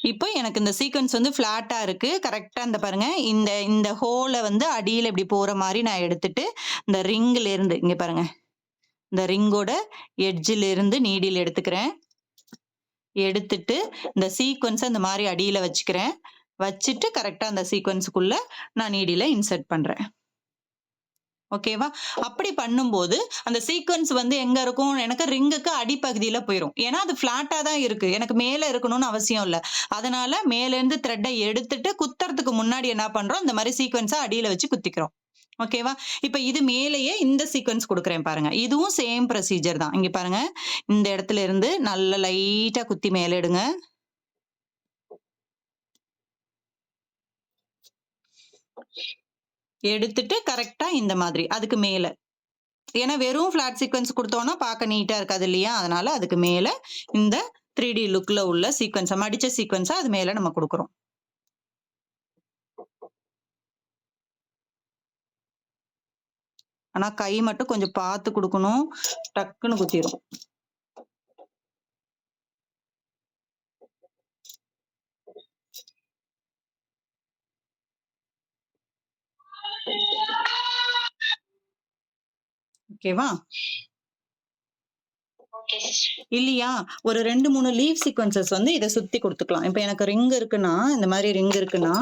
இப்போ எனக்கு இந்த சீக்வென்ஸ் வந்து ஃப்ளாட்டா இருக்கு. கரெக்ட்டா இந்த பாருங்க. இந்த இந்த ஹோல வந்து அடியில இப்படி போற மாரி நான் எடுத்துட்டு, இந்த ரிங்ல இருந்து இங்க பாருங்க. இந்த ரிங்கோட எட்ஜ்ல இருந்து நீடில் எடுத்துக்கிறேன். எடுத்துட்டு இந்த சீக்வென்ஸ இந்த மாரி அடியில வச்சுக்கிறேன். வச்சுட்டு கரெக்ட்டா அந்த சீக்வென்ஸ்க்குள்ள நான் நீடில இன்சர்ட் பண்றேன். ஓகேவா? அப்படி பண்ணும்போது, அந்த சீக்வென்ஸ் வந்து எங்க இருக்கும்? எனக்கு ரிங்குக்கு அடிப்பகுதியில போயிரும். ஏன்னா, அது ஃப்ளாட்டா தான் இருக்கு. எனக்கு மேல இருக்கணும்னு அவசியம் இல்ல. அதனால மேலேருந்து த்ரெட்ட எடுத்துட்டு குத்துறதுக்கு முன்னாடி என்ன பண்றோம்? இந்த மாரி சீக்வென்ஸ அடியில வச்சு குத்திக்கிறோம். ஓகேவா? இப்ப இது மேலேயே இந்த சீக்வென்ஸ் குடுக்குறேன் பாருங்க. இதுவும் சேம் ப்ரொசீஜர் தான். இங்க பாருங்க. இந்த இடத்துல இருந்து நல்லா லைட்டா குத்தி மேல எடுங்க. எடுத்துட்டு கரெக்ட்டா இந்த மாதிரி. அதுக்கு மேல. ஏன்னா வெறும் ஃபிளாட் சீக்வென்ஸ் குடுத்தோம்னா பார்க்க நீட்டா இருக்காது இல்லையா? அதனால அதுக்கு மேல இந்த 3டி லுக்ல உள்ள சீக்வென்ஸ மடிச்ச சீக்வென்ஸ அது மேல நம்ம குடுக்குறோம். ஆனா கை மட்டும் கொஞ்சம் பார்த்து குடுக்கணும். டக்குன்னு குத்திரும். ஓகேவா? இல்லையா? ஒரு 2, 3 லீவ் சீக்வென்ஸஸ் வந்து இத சுத்தி குடுத்துக்கலாம். இப்ப எனக்கு ரிங் இருக்குன்னா, இந்த மாரி ரிங் இருக்குன்னா